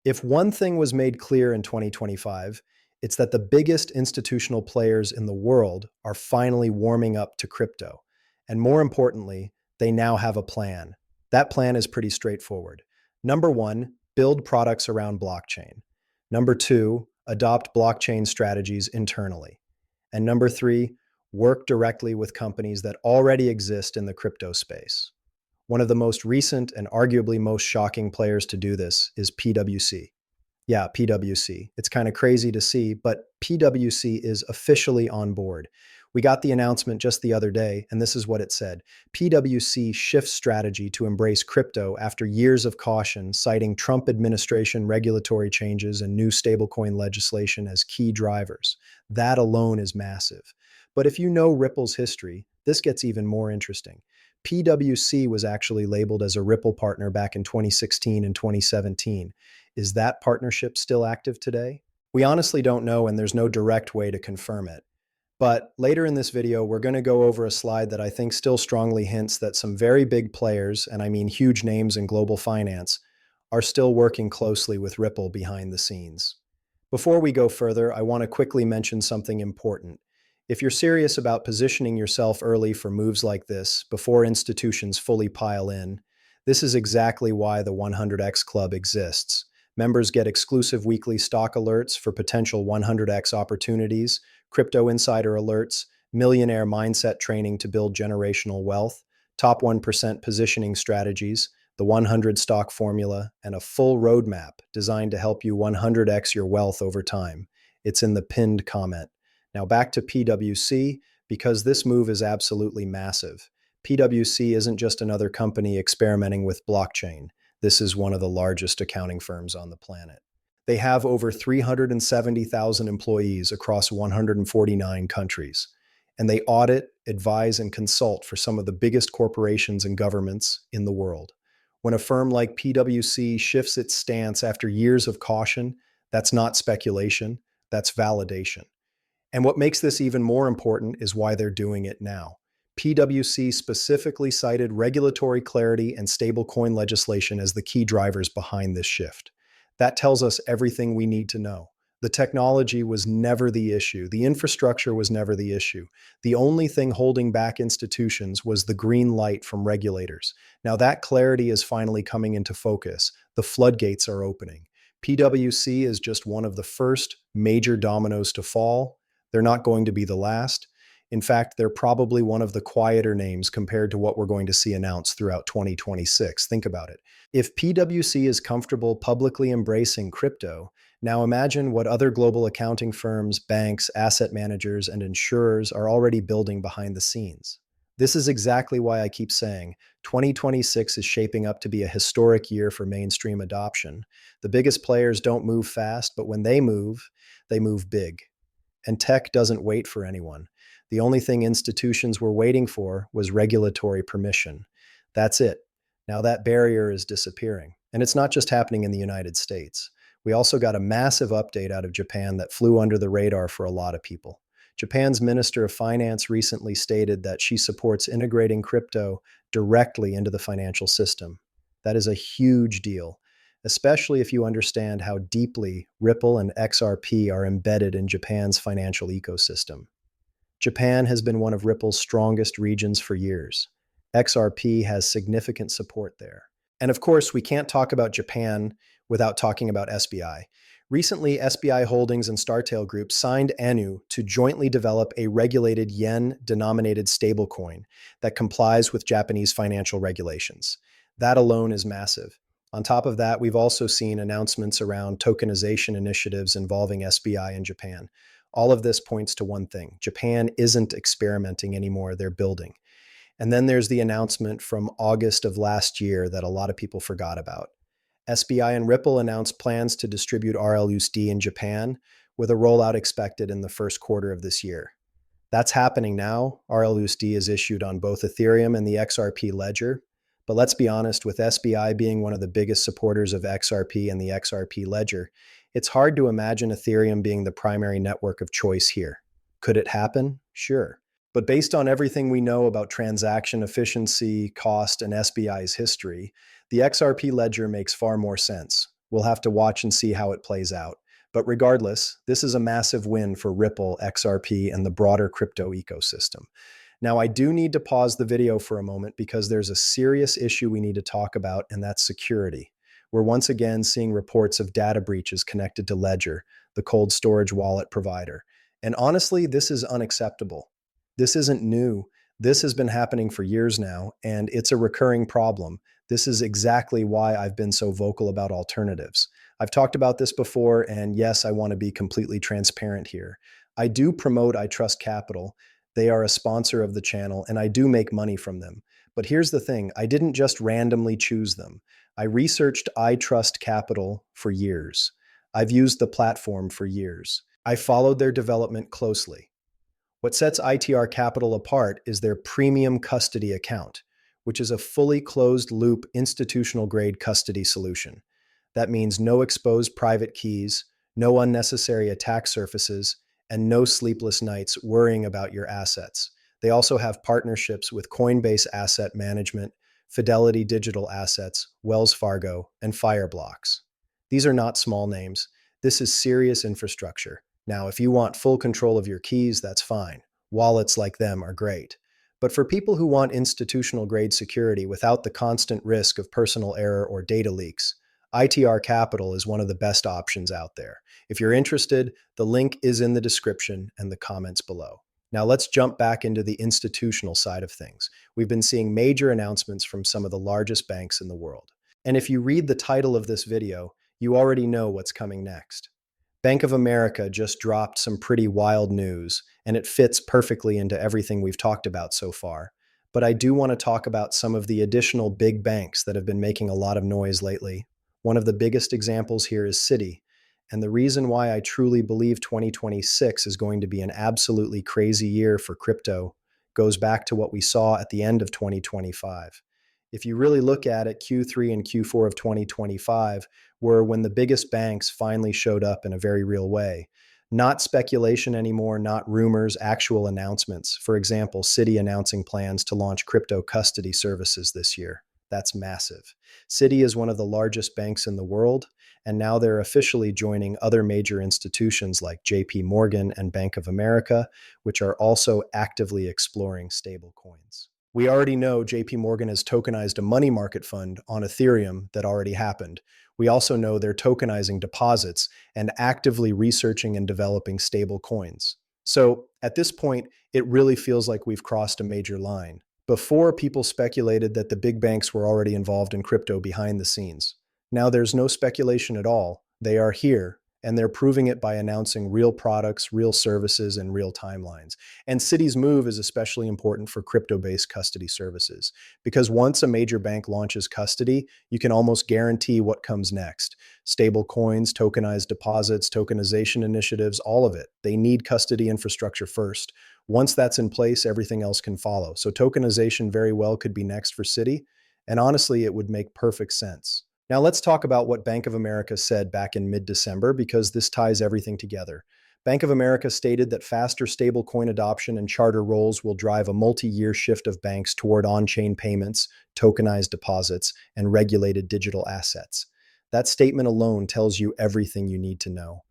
If one thing was made clear in 2025, it's that the biggest institutional players in the world are finally warming up to crypto. And more importantly, they now have a plan. That plan is pretty straightforward. Number one, build products around blockchain. Number two, adopt blockchain strategies internally. And number three, work directly with companies that already exist in the crypto space. One of the most recent and arguably most shocking players to do this is PwC. Yeah, PwC. It's kind of crazy to see, but PwC is officially on board. We got the announcement just the other day, and this is what it said. PwC shifts strategy to embrace crypto after years of caution, citing Trump administration regulatory changes and new stablecoin legislation as key drivers. That alone is massive. But if you know Ripple's history, this gets even more interesting. PwC was actually labeled as a Ripple partner back in 2016 and 2017. Is that partnership still active today? We honestly don't know, and there's no direct way to confirm it. But later in this video, we're going to go over a slide that I think still strongly hints that some very big players, and I mean huge names in global finance, are still working closely with Ripple behind the scenes. Before we go further, I want to quickly mention something important. If you're serious about positioning yourself early for moves like this, before institutions fully pile in, this is exactly why the 100x Club exists. Members get exclusive weekly stock alerts for potential 100x opportunities, crypto insider alerts, millionaire mindset training to build generational wealth, top 1% positioning strategies, the 100 stock formula, and a full roadmap designed to help you 100x your wealth over time. It's in the pinned comment. Now back to PwC, because this move is absolutely massive. PwC isn't just another company experimenting with blockchain. This is one of the largest accounting firms on the planet. They have over 370,000 employees across 149 countries, and they audit, advise, and consult for some of the biggest corporations and governments in the world. When a firm like PwC shifts its stance after years of caution, that's not speculation, that's validation. And what makes this even more important is why they're doing it now. PwC specifically cited regulatory clarity and stablecoin legislation as the key drivers behind this shift. That tells us everything we need to know. The technology was never the issue. The infrastructure was never the issue. The only thing holding back institutions was the green light from regulators. Now that clarity is finally coming into focus. The floodgates are opening. PwC is just one of the first major dominoes to fall. They're not going to be the last. In fact, they're probably one of the quieter names compared to what we're going to see announced throughout 2026. Think about it. If PwC is comfortable publicly embracing crypto, now imagine what other global accounting firms, banks, asset managers, and insurers are already building behind the scenes. This is exactly why I keep saying 2026 is shaping up to be a historic year for mainstream adoption. The biggest players don't move fast, but when they move big. And tech doesn't wait for anyone. The only thing institutions were waiting for was regulatory permission. That's it. Now that barrier is disappearing. And it's not just happening in the United States. We also got a massive update out of Japan that flew under the radar for a lot of people. Japan's Minister of Finance recently stated that she supports integrating crypto directly into the financial system. That is a huge deal, especially if you understand how deeply Ripple and XRP are embedded in Japan's financial ecosystem. Japan has been one of Ripple's strongest regions for years. XRP has significant support there. And of course, we can't talk about Japan without talking about SBI. Recently, SBI Holdings and Startail Group signed ANU to jointly develop a regulated yen-denominated stablecoin that complies with Japanese financial regulations. That alone is massive. On top of that, we've also seen announcements around tokenization initiatives involving SBI in Japan. All of this points to one thing. Japan isn't experimenting anymore, they're building. And then there's the announcement from August of last year that a lot of people forgot about. SBI and Ripple announced plans to distribute RLUSD in Japan, with a rollout expected in the first quarter of this year. That's happening now. RLUSD is issued on both Ethereum and the XRP ledger. But let's be honest, with SBI being one of the biggest supporters of XRP and the XRP ledger, it's hard to imagine Ethereum being the primary network of choice here. Could it happen? Sure. But based on everything we know about transaction efficiency, cost, and SBI's history, the XRP ledger makes far more sense. We'll have to watch and see how it plays out. But regardless, this is a massive win for Ripple, XRP, and the broader crypto ecosystem. Now, I do need to pause the video for a moment because there's a serious issue we need to talk about, and that's security. We're once again seeing reports of data breaches connected to Ledger, the cold storage wallet provider. And honestly, this is unacceptable. This isn't new. This has been happening for years now, and it's a recurring problem. This is exactly why I've been so vocal about alternatives. I've talked about this before, and yes, I want to be completely transparent here. I do promote I Trust Capital. They are a sponsor of the channel, and I do make money from them. But here's the thing, I didn't just randomly choose them. I researched I Trust Capital for years. I've used the platform for years. I followed their development closely. What sets ITR Capital apart is their premium custody account, which is a fully closed loop institutional grade custody solution. That means no exposed private keys, no unnecessary attack surfaces, and no sleepless nights worrying about your assets. They also have partnerships with Coinbase Asset Management, Fidelity Digital Assets, Wells Fargo, and Fireblocks. These are not small names. This is serious infrastructure. Now, if you want full control of your keys, that's fine. Wallets like them are great. But for people who want institutional grade security without the constant risk of personal error or data leaks, ITR Capital is one of the best options out there. If you're interested, the link is in the description and the comments below. Now let's jump back into the institutional side of things. We've been seeing major announcements from some of the largest banks in the world. And if you read the title of this video, you already know what's coming next. Bank of America just dropped some pretty wild news, and it fits perfectly into everything we've talked about so far. But I do want to talk about some of the additional big banks that have been making a lot of noise lately. One of the biggest examples here is Citi. And the reason why I truly believe 2026 is going to be an absolutely crazy year for crypto goes back to what we saw at the end of 2025. If you really look at it, Q3 and Q4 of 2025 were when the biggest banks finally showed up in a very real way. Not speculation anymore, not rumors, actual announcements. For example, Citi announcing plans to launch crypto custody services this year. That's massive. Citi is one of the largest banks in the world, and now they're officially joining other major institutions like JP Morgan and Bank of America, which are also actively exploring stablecoins. We already know JP Morgan has tokenized a money market fund on Ethereum that already happened. We also know they're tokenizing deposits and actively researching and developing stable coins. So at this point, it really feels like we've crossed a major line. Before, people speculated that the big banks were already involved in crypto behind the scenes. Now there's no speculation at all. They are here, and they're proving it by announcing real products, real services, and real timelines. And Citi's move is especially important for crypto-based custody services, because once a major bank launches custody, you can almost guarantee what comes next. Stable coins, tokenized deposits, tokenization initiatives, all of it. They need custody infrastructure first. Once that's in place, everything else can follow. So tokenization very well could be next for Citi, and honestly, it would make perfect sense. Now let's talk about what Bank of America said back in mid-December, because this ties everything together. Bank of America stated that faster stablecoin adoption and charter roles will drive a multi-year shift of banks toward on-chain payments, tokenized deposits, and regulated digital assets. That statement alone tells you everything you need to know.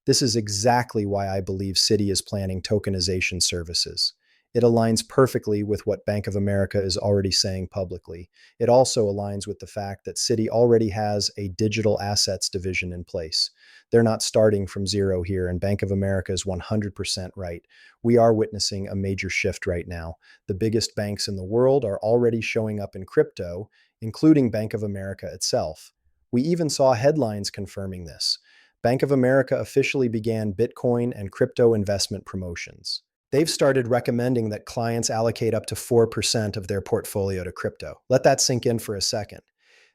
This is exactly why I believe Citi is planning tokenization services. It aligns perfectly with what Bank of America is already saying publicly. It also aligns with the fact that Citi already has a digital assets division in place. They're not starting from zero here, and Bank of America is 100% right. We are witnessing a major shift right now. The biggest banks in the world are already showing up in crypto, including Bank of America itself. We even saw headlines confirming this. Bank of America officially began Bitcoin and crypto investment promotions. They've started recommending that clients allocate up to 4% of their portfolio to crypto. Let that sink in for a second.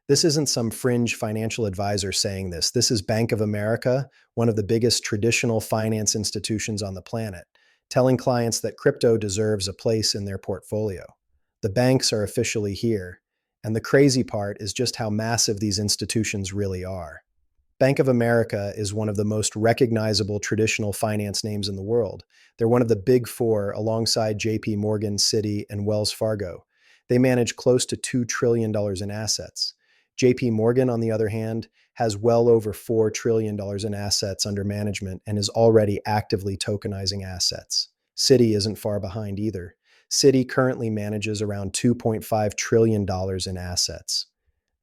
This isn't some fringe financial advisor saying this. This is Bank of America, one of the biggest traditional finance institutions on the planet, telling clients that crypto deserves a place in their portfolio. The banks are officially here, and the crazy part is just how massive these institutions really are. Bank of America is one of the most recognizable traditional finance names in the world. They're one of the big four alongside JP Morgan, Citi, and Wells Fargo. They manage close to $2 trillion in assets. JP Morgan, on the other hand, has well over $4 trillion in assets under management and is already actively tokenizing assets. Citi isn't far behind either. Citi currently manages around $2.5 trillion in assets.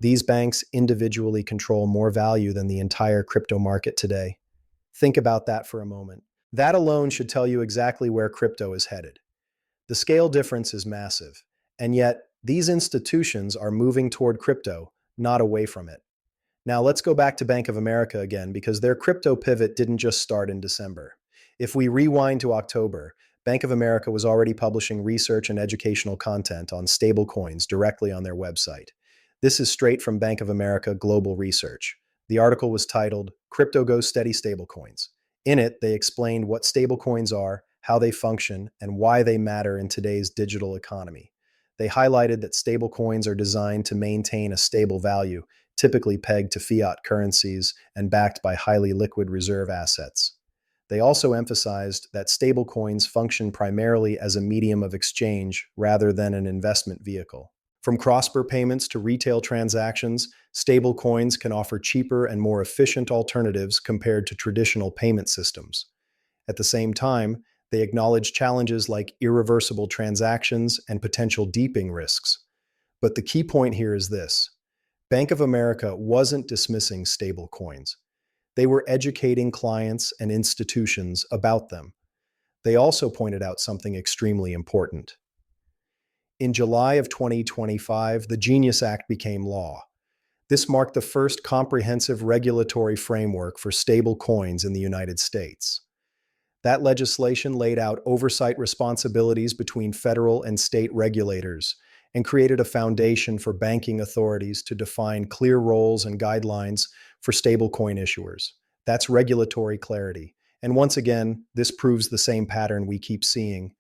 These banks individually control more value than the entire crypto market today. Think about that for a moment. That alone should tell you exactly where crypto is headed. The scale difference is massive, and yet these institutions are moving toward crypto, not away from it. Now let's go back to Bank of America again because their crypto pivot didn't just start in December. If we rewind to October, Bank of America was already publishing research and educational content on stablecoins directly on their website. This is straight from Bank of America Global Research. The article was titled, Crypto Goes Steady Stablecoins. In it, they explained what stablecoins are, how they function, and why they matter in today's digital economy. They highlighted that stablecoins are designed to maintain a stable value, typically pegged to fiat currencies and backed by highly liquid reserve assets. They also emphasized that stablecoins function primarily as a medium of exchange rather than an investment vehicle. From cross-border payments to retail transactions, stablecoins can offer cheaper and more efficient alternatives compared to traditional payment systems. At the same time, they acknowledge challenges like irreversible transactions and potential deeping risks. But the key point here is this. Bank of America wasn't dismissing stablecoins. They were educating clients and institutions about them. They also pointed out something extremely important. In July of 2025, the Genius Act became law. This marked the first comprehensive regulatory framework for stable coins in the United States. That legislation laid out oversight responsibilities between federal and state regulators and created a foundation for banking authorities to define clear roles and guidelines for stablecoin issuers. That's regulatory clarity. And once again, this proves the same pattern we keep seeing.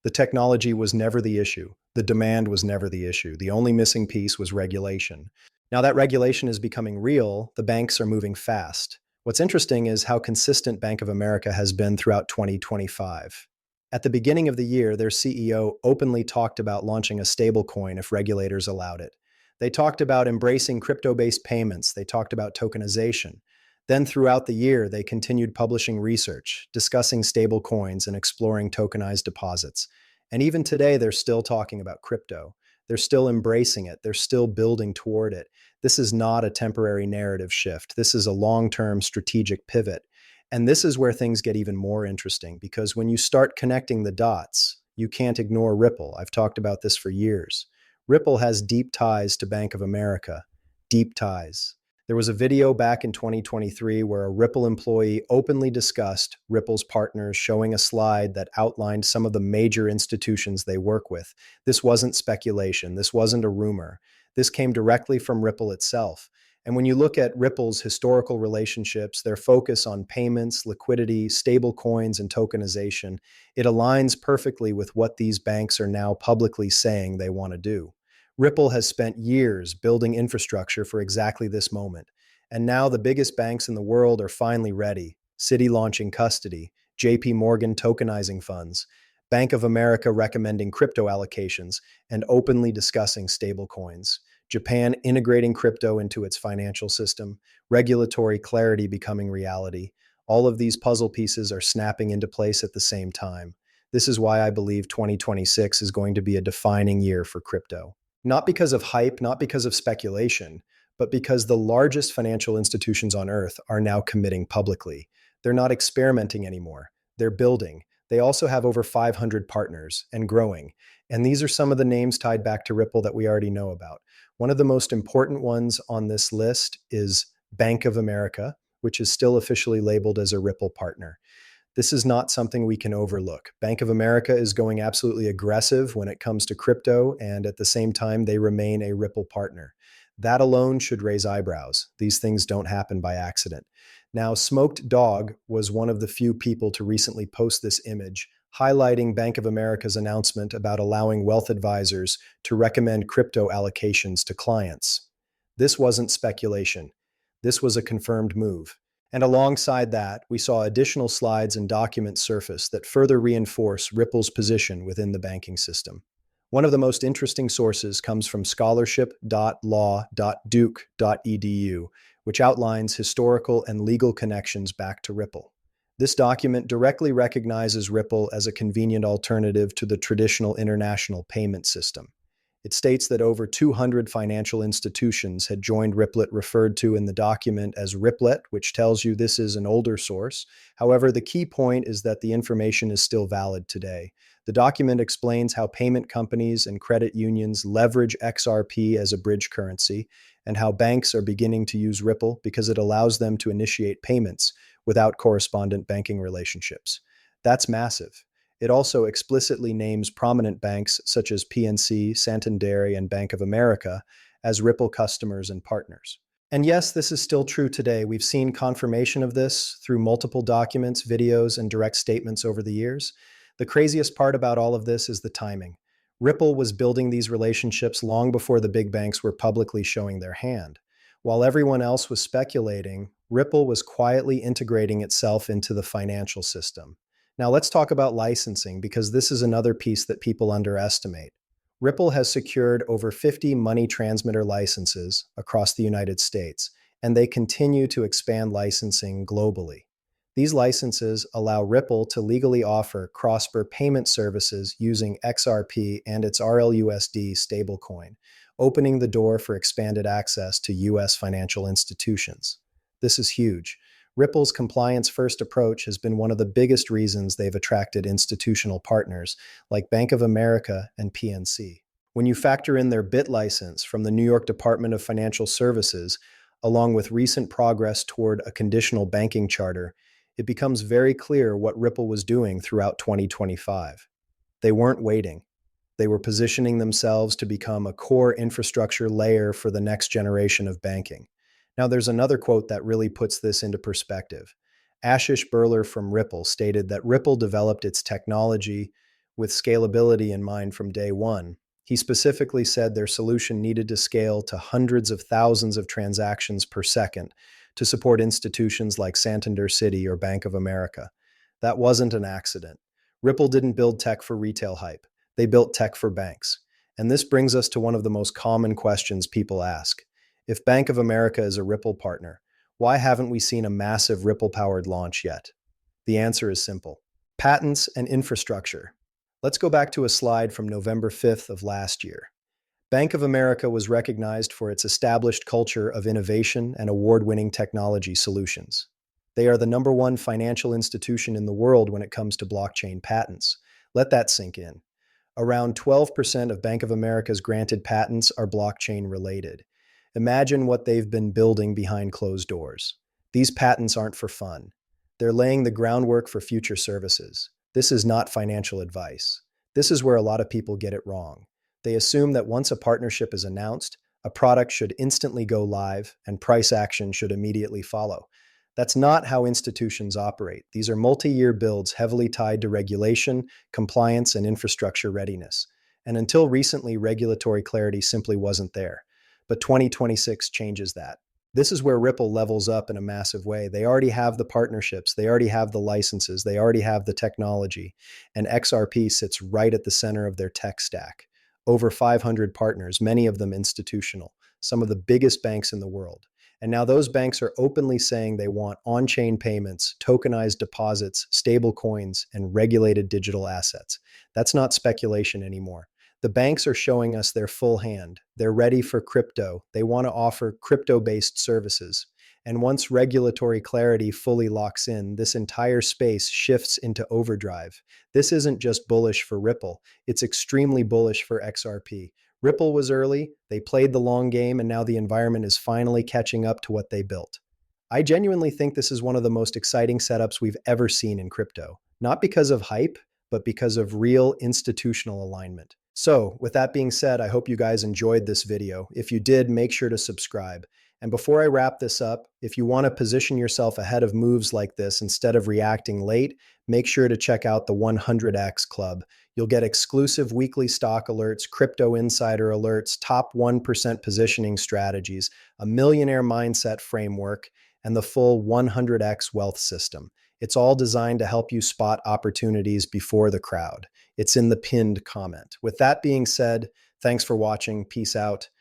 The technology was never the issue. The demand was never the issue. The only missing piece was regulation. Now that regulation is becoming real, the banks are moving fast. What's interesting is how consistent Bank of America has been throughout 2025. At the beginning of the year, their CEO openly talked about launching a stablecoin if regulators allowed it. They talked about embracing crypto-based payments. They talked about tokenization. Then throughout the year, they continued publishing research, discussing stablecoins, and exploring tokenized deposits. And even today, they're still talking about crypto. They're still embracing it. They're still building toward it. This is not a temporary narrative shift. This is a long-term strategic pivot. And this is where things get even more interesting because when you start connecting the dots, you can't ignore Ripple. I've talked about this for years. Ripple has deep ties to Bank of America. Deep ties. There was a video back in 2023 where a Ripple employee openly discussed Ripple's partners, showing a slide that outlined some of the major institutions they work with. This wasn't speculation. This wasn't a rumor. This came directly from Ripple itself. And when you look at Ripple's historical relationships, their focus on payments, liquidity, stable coins, and tokenization, it aligns perfectly with what these banks are now publicly saying they want to do. Ripple has spent years building infrastructure for exactly this moment. And now the biggest banks in the world are finally ready. Citi launching custody, JP Morgan tokenizing funds, Bank of America recommending crypto allocations, and openly discussing stablecoins. Japan integrating crypto into its financial system, regulatory clarity becoming reality. All of these puzzle pieces are snapping into place at the same time. This is why I believe 2026 is going to be a defining year for crypto. Not because of hype, not because of speculation, but because the largest financial institutions on earth are now committing publicly. They're not experimenting anymore. They're building. They also have over 500 partners and growing. And these are some of the names tied back to Ripple that we already know about. One of the most important ones on this list is Bank of America, which is still officially labeled as a Ripple partner. This is not something we can overlook. Bank of America is going absolutely aggressive when it comes to crypto, and at the same time, they remain a Ripple partner. That alone should raise eyebrows. These things don't happen by accident. Now, Smoked Dog was one of the few people to recently post this image, highlighting Bank of America's announcement about allowing wealth advisors to recommend crypto allocations to clients. This wasn't speculation. This was a confirmed move. And alongside that, we saw additional slides and documents surface that further reinforce Ripple's position within the banking system. One of the most interesting sources comes from scholarship.law.duke.edu, which outlines historical and legal connections back to Ripple. This document directly recognizes Ripple as a convenient alternative to the traditional international payment system. It states that over 200 financial institutions had joined Riplet, referred to in the document as Riplet, which tells you this is an older source. However, the key point is that the information is still valid today. The document explains how payment companies and credit unions leverage XRP as a bridge currency, and how banks are beginning to use Ripple because it allows them to initiate payments without correspondent banking relationships. That's massive. It also explicitly names prominent banks such as PNC, Santander, and Bank of America as Ripple customers and partners. And yes, this is still true today. We've seen confirmation of this through multiple documents, videos, and direct statements over the years. The craziest part about all of this is the timing. Ripple was building these relationships long before the big banks were publicly showing their hand. While everyone else was speculating, Ripple was quietly integrating itself into the financial system. Now let's talk about licensing, because this is another piece that people underestimate. Ripple has secured over 50 money transmitter licenses across the United States, and they continue to expand licensing globally. These licenses allow Ripple to legally offer cross-border payment services using XRP and its RLUSD stablecoin, opening the door for expanded access to U.S. financial institutions. This is huge. Ripple's compliance-first approach has been one of the biggest reasons they've attracted institutional partners like Bank of America and PNC. When you factor in their BIT license from the New York Department of Financial Services, along with recent progress toward a conditional banking charter, it becomes very clear what Ripple was doing throughout 2025. They weren't waiting. They were positioning themselves to become a core infrastructure layer for the next generation of banking. Now, there's another quote that really puts this into perspective. Ashish Burler from Ripple stated that Ripple developed its technology with scalability in mind from day one. He specifically said their solution needed to scale to hundreds of thousands of transactions per second to support institutions like Santander City or Bank of America. That wasn't an accident. Ripple didn't build tech for retail hype. They built tech for banks. And this brings us to one of the most common questions people ask. If Bank of America is a Ripple partner, why haven't we seen a massive Ripple-powered launch yet? The answer is simple. Patents and infrastructure. Let's go back to a slide from November 5th of last year. Bank of America was recognized for its established culture of innovation and award-winning technology solutions. They are the #1 financial institution in the world when it comes to blockchain patents. Let that sink in. Around 12% of Bank of America's granted patents are blockchain-related. Imagine what they've been building behind closed doors. These patents aren't for fun. They're laying the groundwork for future services. This is not financial advice. This is where a lot of people get it wrong. They assume that once a partnership is announced, a product should instantly go live and price action should immediately follow. That's not how institutions operate. These are multi-year builds heavily tied to regulation, compliance, and infrastructure readiness. And until recently, regulatory clarity simply wasn't there. But 2026 changes that. This is where Ripple levels up in a massive way. They already have the partnerships, they already have the licenses, they already have the technology, and XRP sits right at the center of their tech stack. Over 500 partners, many of them institutional, some of the biggest banks in the world. And now those banks are openly saying they want on-chain payments, tokenized deposits, stable coins, and regulated digital assets. That's not speculation anymore. The banks are showing us their full hand. They're ready for crypto. They want to offer crypto-based services. And once regulatory clarity fully locks in, this entire space shifts into overdrive. This isn't just bullish for Ripple, it's extremely bullish for XRP. Ripple was early, they played the long game, and now the environment is finally catching up to what they built. I genuinely think this is one of the most exciting setups we've ever seen in crypto. Not because of hype, but because of real institutional alignment. So, with that being said, I hope you guys enjoyed this video. If you did, make sure to subscribe. And before I wrap this up, if you want to position yourself ahead of moves like this instead of reacting late, make sure to check out the 100X Club. You'll get exclusive weekly stock alerts, crypto insider alerts, top 1% positioning strategies, a millionaire mindset framework, and the full 100X wealth system. It's all designed to help you spot opportunities before the crowd. It's in the pinned comment. With that being said, thanks for watching. Peace out.